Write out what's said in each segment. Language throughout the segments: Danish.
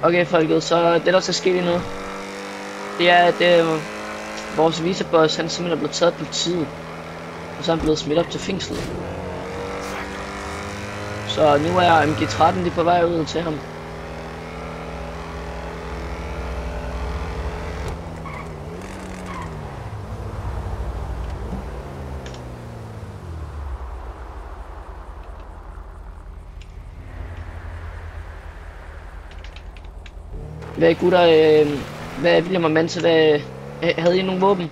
Okay, folket, så det der skal ske lige nu, det er, at vores viceboss, han simpelthen er blevet taget af politiet. Og så er han blevet smidt op til fængslet. Så nu er MG13 lige på vej ud til ham. Hvad gutter, hvad William og Manse, hvad havde I nogle våben?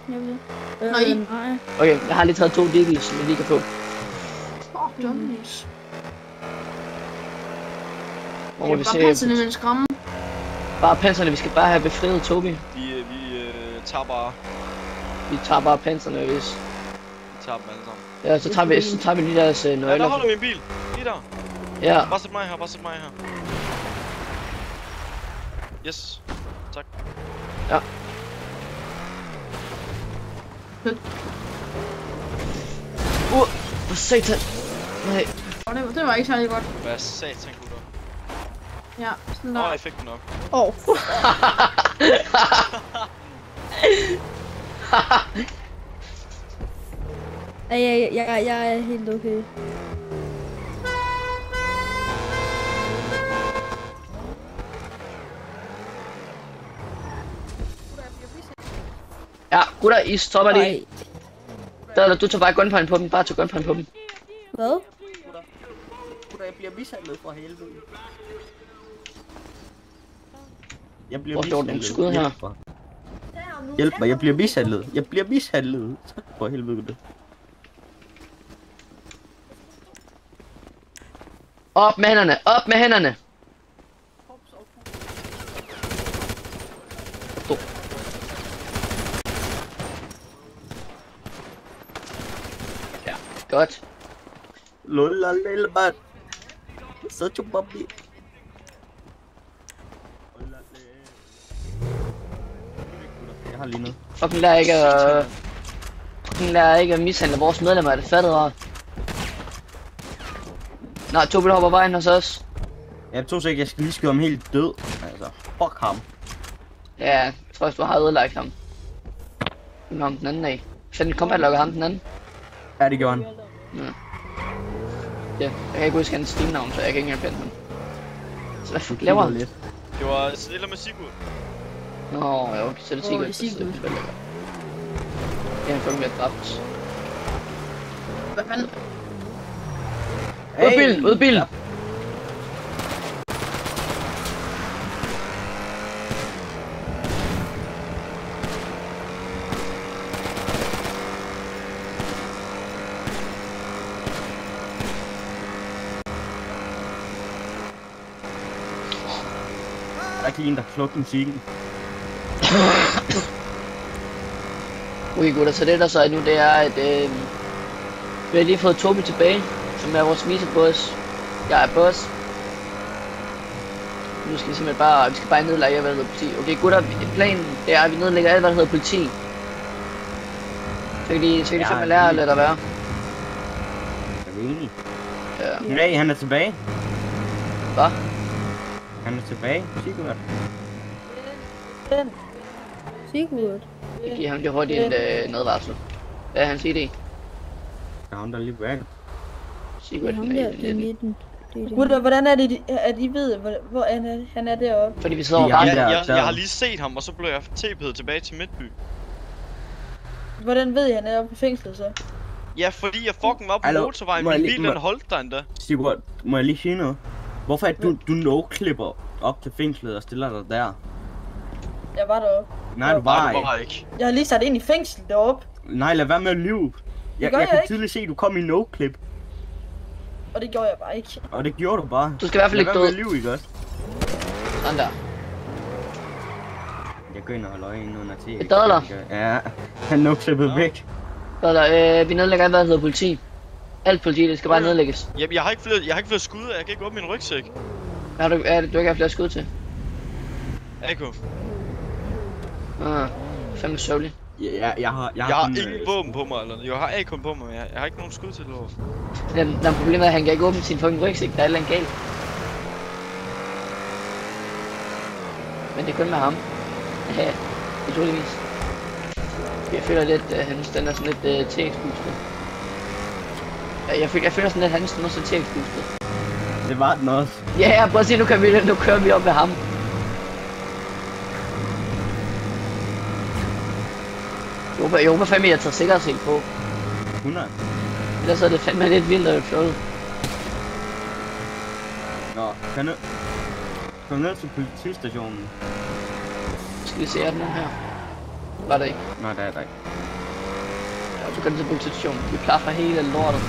Nej. Okay, jeg har lige taget 2 deagles, som jeg lige kan få. Dummies. Hvor vi Bare se. panserne med en skræmme. Bare panserne, vi skal bare have befriet Toby. Vi tager bare... Vi tager bare panserne, hvis... Vi tager dem alle sammen. Ja, så tager vi lige deres nøgler. Ja, der holder min bil. Lige der. Ja. Bare sæt mig her, bare sæt mig her. Yes. Tak. Ja. For satan. Nej. Det var ikke særlig godt. Hvad satan, gutter? Ja, sådan der. Jeg fik den nok. Jeg er helt okay. Ja, gutter, I stopper lige. Du tager bare gunpoint på dem, bare tag gunpoint på dem. Hvad? Gutter, jeg bliver mishandlet for helvede. Jeg bliver Hvor står nogle skud her? Hjælp mig, jeg bliver mishandlet. Jeg bliver mishandlet. Tak for helvede, gutter. Op med hænderne, op med hænderne. Ja, godt. Lola lille mand. Så tjub babi. Jeg har lige noget. Fucking lærer ikke at mishandle vores medlemmer, er det fattet her? Nej, Tobi hopper vejen hos os. Jeg tror ikke, jeg skal lige skyde ham helt død. Altså, fuck ham. Ja, jeg tror også, du har ødelagt ham. Nu ham den anden af. Fanden, kom og lukker ham den anden. Ja, det gjorde han. Ja, jeg kan ikke huske hans Steam-navn, så jeg kan ikke engang finde ham. Så hvad fuck laver han? Det var Stiller med Sigurd. Nå, ja, okay, så er det Sigurd. Sigurd. Ja, han fucking bliver dræbt. Hvad fanden? Ud af bilen, ud af bilen! Der er ikke en, der kan slukke musikken. Okay gutter, så det der så er nu, det er at vi har lige fået Tobi tilbage, som er vores viceboss. Jeg er boss. Nu skal vi simpelthen bare, vi skal bare nedlægge hvad der hedder politi. Okay gutter, planen det er at vi nedlægger alt hvad der hedder politi. Så kan de simpelthen lære at lade der være. Er vi enige? Ja. Nej, han er tilbage. Hvad? Han er tilbage. Sigurd. Sigurd. Jeg giver ham lige hurtigt en advarsel. Hvad er hans ID? Ja, han der lige væk. Sigurd Ham den der, er den 19. den. Gutter, hvordan er det, at I ved, hvor han er deroppe? Fordi vi sidder og Ja, rammer. Jeg har lige set ham, og så blev jeg TP'et tilbage til Midtby. Hvordan ved I, han er oppe på fængslet så? Ja, fordi jeg fucking var på Hallo, motorvejen, må jeg min lige- bil den holdt der endda. Sigurd, må jeg lige sige noget? Hvorfor er du no-klipper op til fængslet og stiller dig der? Jeg var deroppe. Nej, du var Nej, du ikke. var ikke. Jeg har lige sat ind i fængsel deroppe, Nej, lad være med at lyve. Jeg gør jeg kan ikke. tydeligt se, at du kom i no-clip. og det gjorde jeg bare ikke. Og det gjorde du bare. Du skal i hvert fald ikke Lad være død. med at lyve, ikke også? Sådan der. Jeg går ind og holder øjnene under til. Et dadler. Ja, han no-clippede væk. Så der, vi nedlægger alt hvad der hedder politi. Alt politi, det skal bare nedlægges. Jeg har ikke flere skud, jeg kan ikke åbne min rygsæk. Har du ikke haft flere skud til? AK. Fandme sørgelig. Ja, jeg har Jeg har kun, ingen våben på mig, eller jeg har AK på mig, men jeg har ikke nogen skud til lov. Den problemet er, at han kan ikke åbne sin fucking rygsæk, der er et eller andet galt. Men det er kun med ham. Ja, naturligvis. Jeg føler lidt, at hans den er sådan lidt TX-boostet. Jeg føler sådan lidt, at hans den også er TX-boostet. Det var den også. Ja, prøv at se, nu kører vi op med ham. Jeg håber fandme, jeg tager sikkerhedshæl på. 100. Ellers er det fandme lidt vildt og fjollet. Nå, kom ned til politistationen. Skal vi se, er den her? Var det ikke? Nej, det er der ikke. Ja, du kan ned til politistationen. Vi plaffer hele lortet.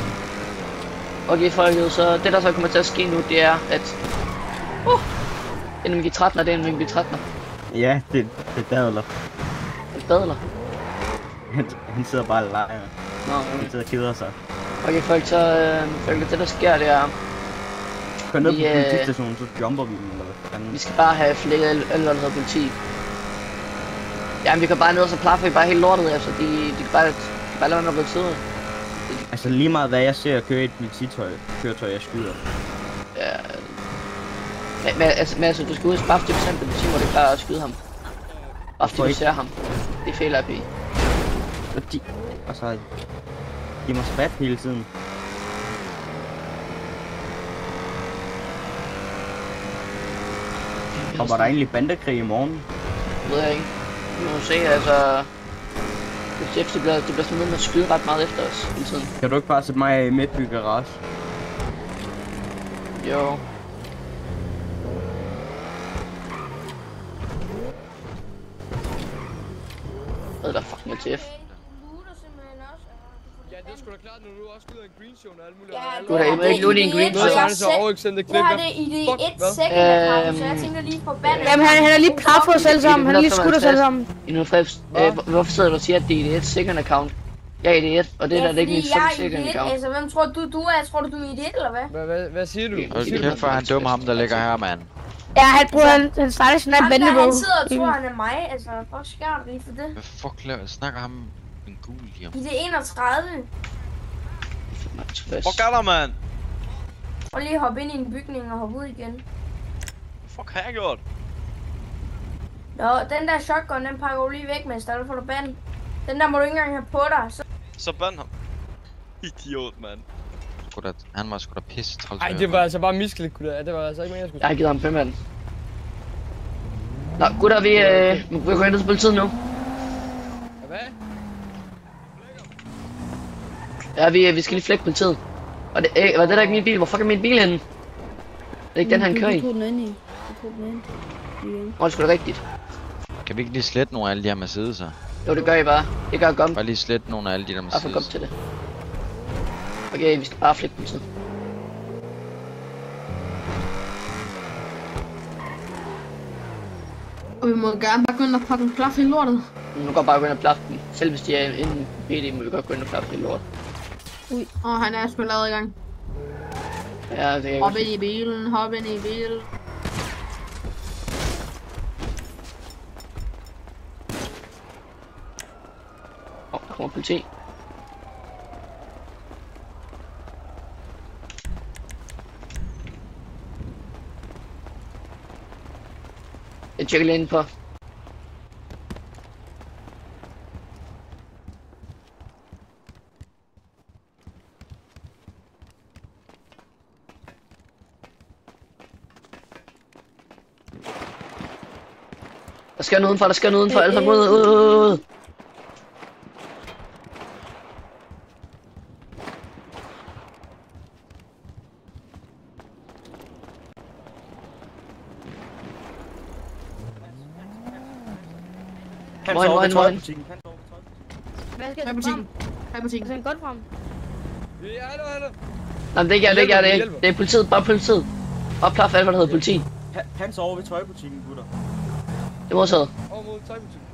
Okay, folket, så det der så kommer til at ske nu, det er, at... en MG13'er, det er en MG13'er. Ja, det er dadler. En dadler. Han sidder bare og leger. Nå, Han sidder og keder sig. okay, folk, så det der sker, det er... Kom ned på Vi, politistationen, så jumper vi dem, eller hvad fanden. Vi skal bare have flækket alle, der hedder politi. Jamen, vi kan bare ned og så plaffer vi bare helt lortet, altså. De kan bare lade være med at blive tidligere. Altså lige meget hvad jeg ser køre i et køretøj, jeg skyder. Ja. Men altså, du skal ud og spaffe det bestemt politi, hvor det klarer at skyde ham. Og fordi du ser ham. Det er fejl i. Og så... De må spat hele tiden. Kommer der egentlig bandekrig i morgen? Det ved jeg ikke. Vi må se, altså... Det bliver sådan noget med at skyde ret meget efter os hele tiden. Kan du ikke bare sætte mig i Midtby Garage? Jo. Hvad er der fucking LTF? Ja, det er sgu da klart, når du også skyder en green zone og alt muligt. Ja, Du har ikke lootet en green zone. Så er det så overextendte klip. Jeg har det i det 1 second account, så jeg tænker lige på bandet. Jamen, han er lige plaffet os alle sammen. Han er lige skudt os alle sammen. Hvorfor sidder du og siger, at det er i det 1 second account? Jeg er i det 1, og det der er ikke min 5 second account. Altså, hvem tror du er? Tror du er i det 1, eller hvad? Hvad siger du? Hold kæft, for han dømmer ham, der ligger her, mand. Ja, han starter sådan en bandebog. Han sidder og tror, han er mig. Altså, fuck skært lige for det. Hvad fuck snakker ham en gul lige om? I det 31. Fuck er der, mand? Og lige hoppe ind i en bygning og hoppe ud igen. Fuck har jeg gjort? Nå, den der shotgun, den pakker du lige væk, mens der får du band. Den der må du ikke engang have på dig. Så band ham. Idiot, mand. Han var sgu da pisse træls. Ej, det var altså bare misklik, gutter. Det var altså ikke mere, jeg skulle. Jeg har givet ham 5 mand. Nå, gutter, vi går ind til politiet nu. Hvad? Ja, vi skal lige flække politiet. Og det var det der ikke min bil? Hvor fuck er min bil henne? Det er ikke den, han kører i. Du tog den ind i. Åh, det skulle da rigtigt. Kan vi ikke lige slette nogle af alle de her Mercedes'er? Jo, det gør I bare. Det gør Gum. Bare lige slette nogle af alle de der Bare få Gum Mercedes. til det. Okay, vi skal bare flække politiet. Og vi må gerne bare gå ind og pakke en plaf i lortet. Nu går bare gå ind og plaffe dem. Selv hvis de er inde i BD, må vi godt gå ind og plaffe det lort. Og han er sgu lavet i gang. Ja, det kan jeg Hop godt ind i bilen, hop ind i bilen. der kommer politi. Jeg tjekker lige ind på. Der skal noget udenfor, alle sammen ud. Moin. Hvad skal Hej du butikken. frem? Hej butikken. Skal godt frem? Ja, hallo. Nej, det er ikke jeg. Det er politiet, bare politiet. Bare plaf alt, hvad der hedder politi. Han sover ved tøjbutikken, gutter. Det er modtaget. Over mod tøjbutikken.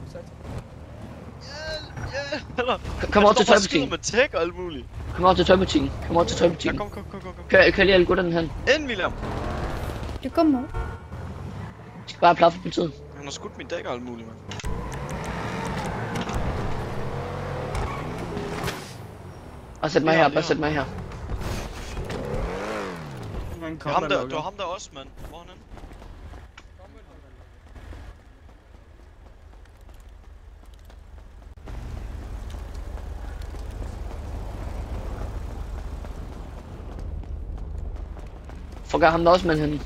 Kom over til tøjbutikken. med tech og alt muligt. Kom over til tøjbutikken. Ja, kom. Kør lige alle gutterne hen. Ind, William. Det kommer. Vi skal bare plaffe politiet. Han har skudt min dæk og alt muligt, mand. Og sæt mig her, bare sæt mig her. Det var ham der også, mand. Hvor er han henne? Hvor gør ham der også med hende?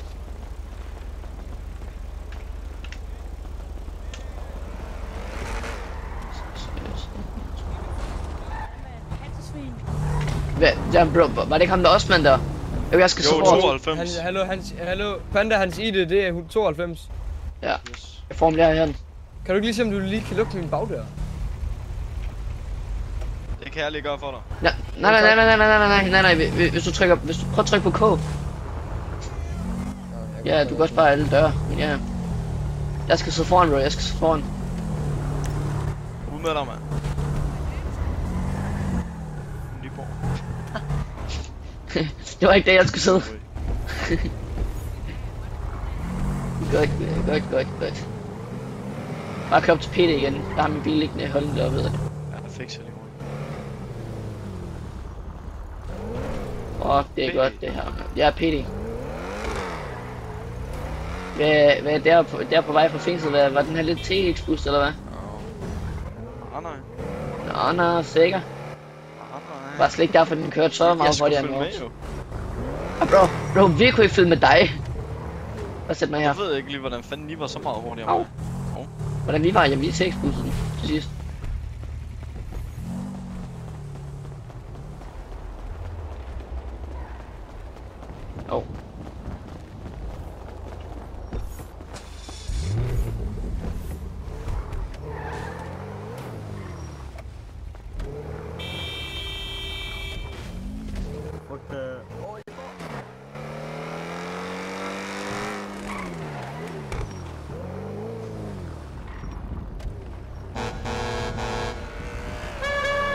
Hvad? Ja, bro, var det ikke ham der også mand der? Jeg skal så Jo, fort. 92. Hallo, Panda, hans ID, det er 92. Ja, jeg formulerer her. Kan du ikke lige se, om du lige kan lukke min bagdør? Det kan jeg lige gøre for dig. Nej, hvis du prøver at trykke på K. Ja, du kan også bare alle døre, men ja. Jeg skal sidde foran, bro, jeg skal sidde foran. Ud med dig, mand. Nyborg. Det var ikke det, jeg skulle sidde. Godt. Bare kør op til Peter igen. Der har min bil liggende i holden deroppe, ved jeg. Ja, det fikser lige hurtigt. Det er godt det her. Jeg er Peter. Hvad er der på vej fra fængslet? Var den her lidt TX-bus, eller hvad? Nej. Nå, sikker. Var slet ikke derfor, den kørte så meget hurtigere end vores. Bro, vi kunne ikke følge med dig. Hvad sæt mig her? Jeg ved ikke lige, hvordan fanden I var så meget hurtigere end mig. Hvordan vi var? Jamen, vi er TX-bussen til sidst.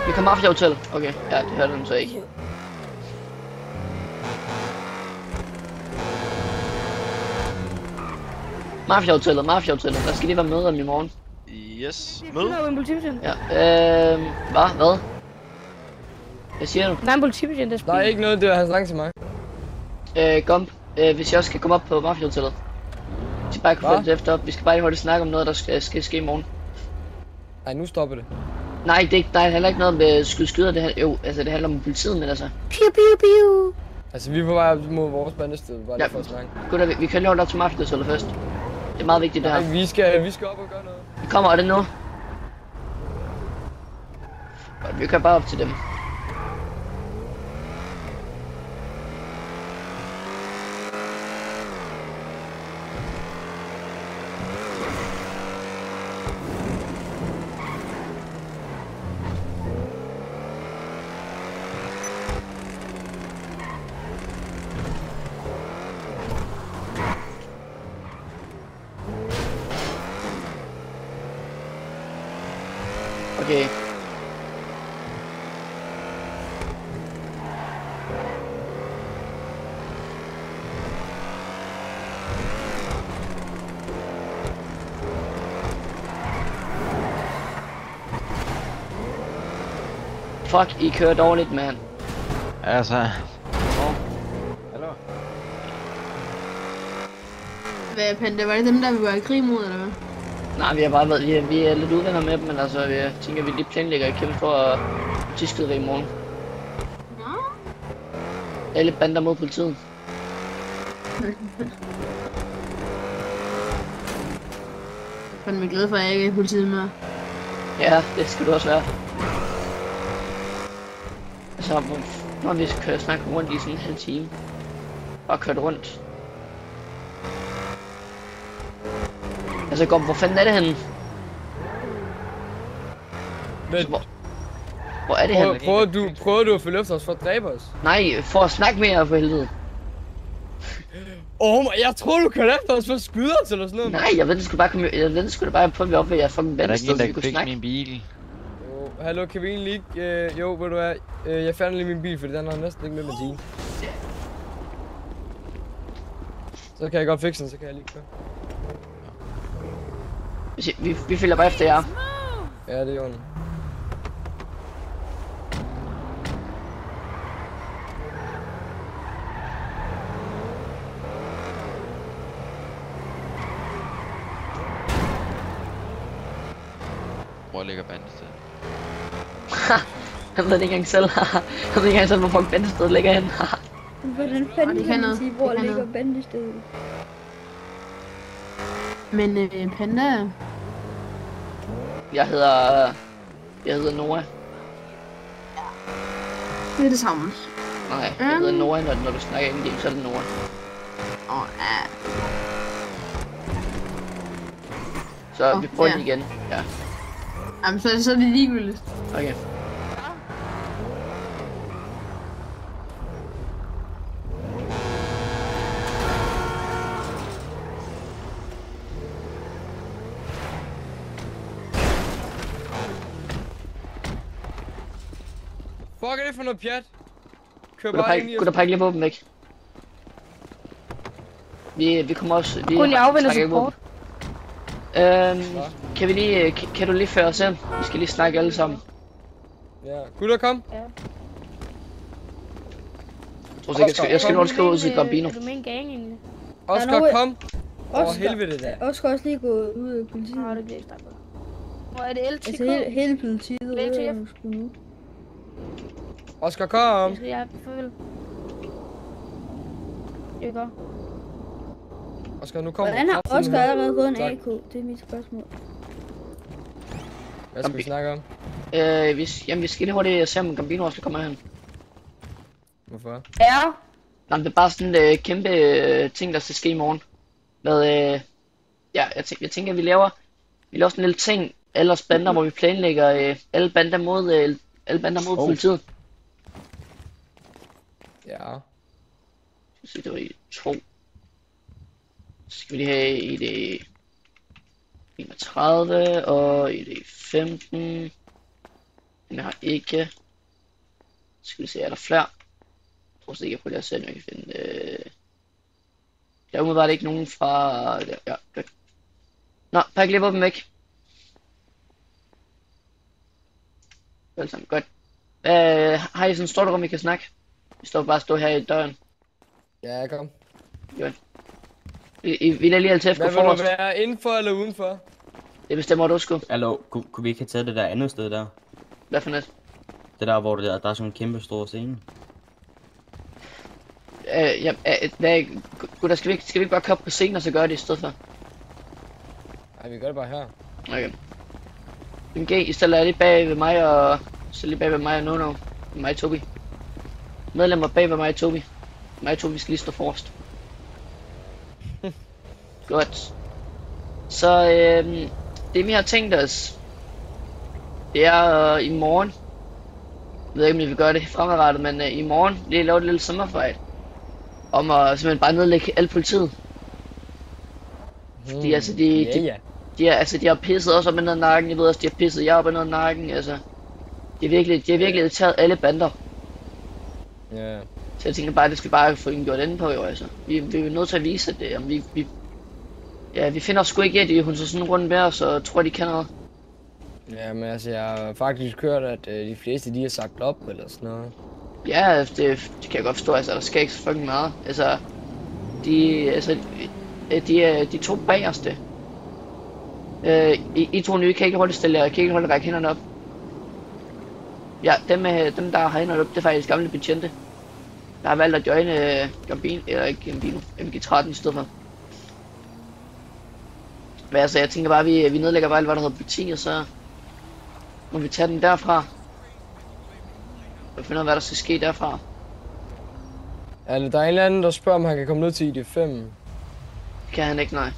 Vi kan Mafia Hotel. Okay, ja, det hørte den så ikke. Mafia Hotellet. Der skal lige være møde om i morgen. Yes. Møde? Der er en politibetjent. Ja, hvad? Hvad siger du? Der er en politibetjent, der Der er ikke noget, det er hans lang til mig. Gump, hvis jeg også skal komme op på Mafia Hotellet. Vi skal bare kunne få det efter op. Vi skal bare lige hurtigt snakke om noget, der skal ske i morgen. Nej, nu stopper det. Nej, der er heller ikke noget med skyder. Det handler om politiet, men altså. Piu. Altså, vi er på vej op mod vores bandested, bare lige for at snakke. Gutter, vi kan lige holde op til Mafia Hotellet først. Det er meget vigtigt det her. Nej, vi skal op og gøre noget. Vi kommer, og det nu. Vi kører bare op til dem. Okay. Fuck, I kører dårligt, mand. Altså. Hallo? Hvad, Panda, var det dem, der vi var i krig mod, eller hvad? Nej, vi har bare været, vi er lidt uvenner med dem, men altså, jeg tænker, vi lige planlægger at kæmpe for at politiskyderi i morgen. Nå? Alle bander mod politiet. Jeg er fandme glad for, at jeg ikke er i politiet med. Ja, det skal du også være. Altså, når vi skal snakke rundt i sådan en halv time. Bare kørt rundt. Altså, hvor fanden er det henne? Men, hvor er det henne? Prøver du at følge efter os for at dræbe os? Nej, for at snakke med jer for helvede. Jeg tror du kørte efter os for at skyde os eller sådan noget. Nej, jeg ved det skulle bare på, at vi op ved jeres fucking vennested, så vi kunne snakke. min bil? Jo, hallo, kan vi egentlig ikke... jo, ved du hvad? Jeg fandt lige min bil, fordi den har næsten ikke med benzin. Så kan jeg godt fikse den, så kan jeg lige køre. Vi følger bare efter jer. Ja, det er jo. Hvor ligger bandestedet? Han ved det ikke engang selv. Han ved ikke engang selv, hvor fuck bandestedet ligger henne. Hvordan fanden det kan kan man noget. sige, hvor Det kan ligger noget. bandestedet? Men Panda, Jeg hedder Noah. det er det samme. Nej, jeg hedder Noah, når du snakker indgame, så er det Noah. Ja. Så vi prøver ja. lige igen. Ja, Jamen, så er det ligegyldigt. okay. Fuck er det for noget pjat? Kør bare ind i Kunne der pakke lige våben væk? Vi kommer også... Vi Kun jeg afventer snakker ikke support. våben. Kan vi lige... Kan du lige føre os ind? Vi skal lige snakke alle sammen. Ja, gutter kom. Jeg skal nok skrive ud til Gambino. Er du med en gang egentlig? Oscar, noget- kom. Åh, Oscar. helvede da. Jeg skal også lige gå ud af politiet. Nå, det bliver ikke stærkt. Hvor er det LTK? Altså hele politiet LTF. er jo sgu nu. Oscar, kom. Jeg skal jeg farvel. Det går. Oscar, nu kommer Hvordan har kraften Oscar nu. allerede fået en Tak. AK? Det er mit spørgsmål. Hvad skal vi snakke om? Vi skal lige hurtigt se, om Gambino også kommer hen. Hvorfor? Ja. Nej, det er bare sådan en kæmpe ting, der skal ske i morgen. Med, ja, jeg tænker, at vi laver sådan en lille ting, alle os bander, hvor vi planlægger alle bander mod politiet. Ja. Så det var i 2. Så skal vi lige have ID 31 og ID 15. Den har ikke. Så skal vi se, er der flere? Jeg tror ikke, jeg prøver at se, om jeg kan finde der er umiddelbart ikke nogen fra... Ja, godt. Nå, pak lige våben væk. Vel sammen, godt. Har I sådan et stort rum, I kan snakke? Vi står bare stå her i døren. Ja, kom. Vi lader lige LTF gå Hvad vil du forrest. være, indenfor eller udenfor? Det bestemmer du sgu. Hallo, kunne vi ikke have taget det der andet sted der? Hvad for net? Det der, hvor der er sådan en kæmpe stor scene. Gutter, skal vi ikke bare komme på scenen og så gøre det i stedet for? Nej, vi gør det bare her. Okay. MG, I stiller lige bag ved mig og... Så lige bag ved mig og Nono. Mig og Tobi. Medlemmer bag ved mig og Tobi. Mig og Tobi skal lige stå forrest. Godt. Så det vi har tænkt os, det er i morgen. Jeg ved ikke om vi vil gøre det fremadrettet, men i morgen lige lave et lille sommerfight. Om at simpelthen bare nedlægge alt politiet. Fordi altså de har pisset os op i ned nakken. Jeg ved også de har pisset jer op i ned nakken. Altså de har virkelig taget alle bander. Ja. Så jeg tænker bare, det skal bare få en gjort enden på jo, altså. Vi er nødt til at vise, at det, vi finder sgu ikke, at hun så sådan rundt med os og tror, de kan noget. Ja, men altså, jeg har faktisk hørt, at de fleste, de har sagt op eller sådan noget. Ja, det kan jeg godt forstå, altså der sker ikke så fucking meget. Altså, de to bagerste. I to nye kan ikke holde stille, kan ikke holde række hænderne op. Ja, dem der har hænderne op, det er faktisk gamle betjente. Der har valgt at joine Gambino, eller ikke Gambino, MG13 i stedet for. Men altså, jeg tænker bare, vi nedlægger bare alt, hvad der hedder politi, og så må vi tage den derfra. Og finde ud af, hvad der skal ske derfra. Altså, der er en eller anden, der spørger, om han kan komme ned til ID5. Det kan han ikke, nej.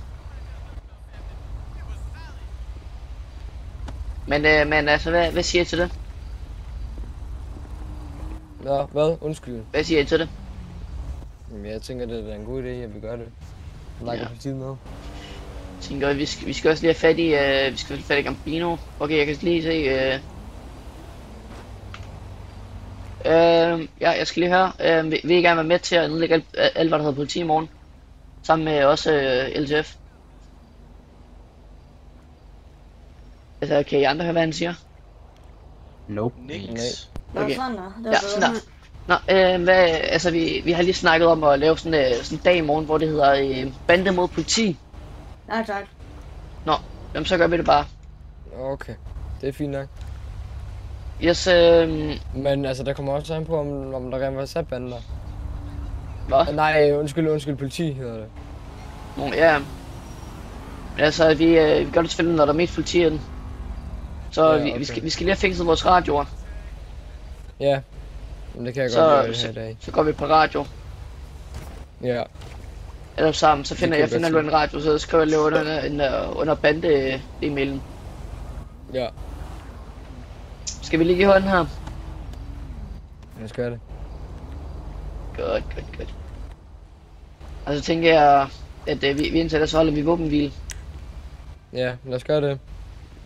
Men altså, hvad siger I til det? Nå, hvad? Undskyld. Hvad siger I til det? Jamen, jeg tænker, det er en god idé, at vi gør det. Lægger politiet med. Jeg tænker, vi skal også lige have fat i Gambino. Okay, jeg kan lige se... ja, jeg skal lige høre. Vil I gerne være med til at nedlægge alt hvad der hedder politi i morgen? Sammen med også LTF. Altså, kan I andre høre, hvad han siger? Nope. Niks. Okay. Sådan der. Ja, sådan der. Nå, altså vi har lige snakket om at lave sådan en dag i morgen, hvor det hedder bande mod politi. Nej, tak. Nå, jamen så gør vi det bare. Okay, det er fint nok. Yes, Men altså, der kommer også an på, om der rent var sat bander. Hvad? Nej, undskyld, politi hedder det. Nå, ja. Men altså, vi gør det selvfølgelig, når der er mest politi ind. Så Ja, okay. vi skal lige have fikset vores radioer. Ja, men det kan jeg Så- godt gøre det her i dag. Så går vi på radio. Ja, Eller sammen, så finder kan jeg jeg godt finder en radio, så skriver jeg lige under bande-e-mailen. ja, Skal vi lige give hånden her? jeg skal gøre det. Godt. Og så tænker jeg, at vi indtil da så holder vi våbenhvile. Ja, lad os gøre det.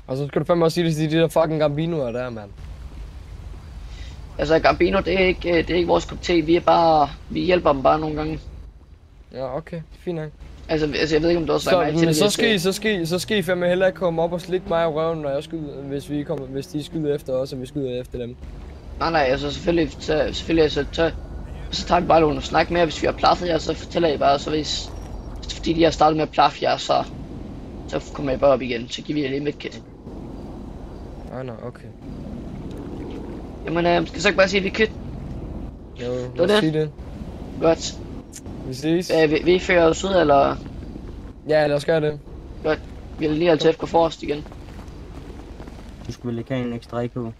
Og så skal du fandme også sige det til de der fucking Gambinoer der, mand. Altså Gambino, det er ikke vores kop te, vi hjælper dem bare nogle gange. Ja, okay, fint nok. Altså jeg ved ikke om du også sagde mig til Men det. så skal I fandme heller ikke komme op og slikke mig i røven, når jeg skyder, hvis de skyder efter os, og vi skyder efter dem. Nej, altså selvfølgelig så tager vi bare nogle snak med, hvis vi har plaffet jer, så fortæller I bare, så hvis fordi de har startet med at plaffe jer, så kommer jeg bare op igen, så giver vi jer lige medkit. Nej, okay. Jamen, skal så ikke bare sige, at vi er kvitt? Jo, var lad os det. sige det. Godt. Vi ses. Vil I føre os ud, eller? Ja, lad os gøre det. Godt. Vi vil lige have til at gå forrest igen. Du skulle vel ikke have en ekstra IQ? Det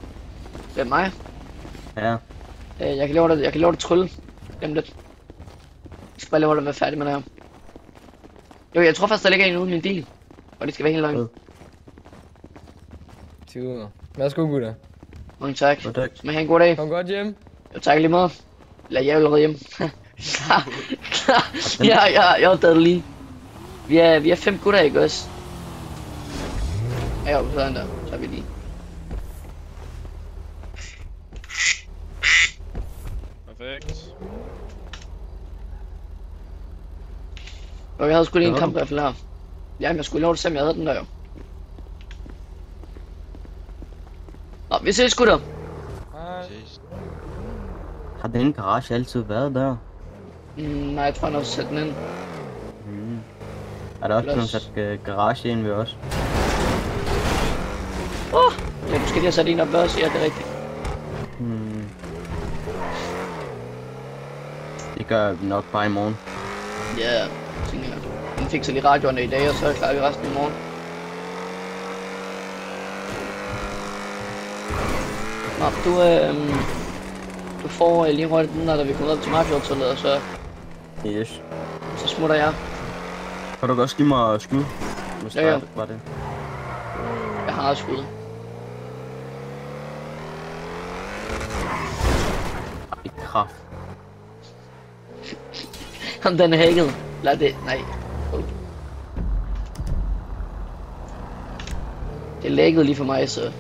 er mig. Ja. Jeg kan love dig trylle. Glem lidt. Jeg skal bare lave dig at være færdig med det her. Jo, jeg tror faktisk, der ligger en ude i min bil. Og det skal være helt langt. Øh. 20. Værsgo, gutter. Mange tak. Og tak. Men have en god dag. Kom godt hjem. Jo, tak lige meget. Eller jeg er allerede hjemme. Klar. Jeg er opdaget lige. Vi er 5 gutter, ikke også? Ja, jo, sådan der. Så er vi lige. Perfekt. Og jeg havde sgu lige en Ja. kamprifle her. Jamen, jeg skulle love det, selvom jeg havde den der jo. Nå, vi ses, gutter. Hej. Ses. Har den garage altid været der? Nej, jeg tror, han har sat den ind. Mm. Er der også blevet sat garage ind ved os? Ja, måske de har sat en op ved os. Ja, det er rigtigt. Hmm. Det gør vi nok bare i morgen. Ja, tænker jeg. Den fik så lige radioerne i dag, og så klarer vi resten i morgen. Nå, du får lige hurtigt den der, da vi kommer op til Mafia-hotellet, og Yes. så smutter jeg. Kan du godt give mig skud? Hvis Ja, ja. der var det. Jeg har skud. I kraft. Om den er hacket. Lad det. Nej. Oh. Det er lægget lige for mig, så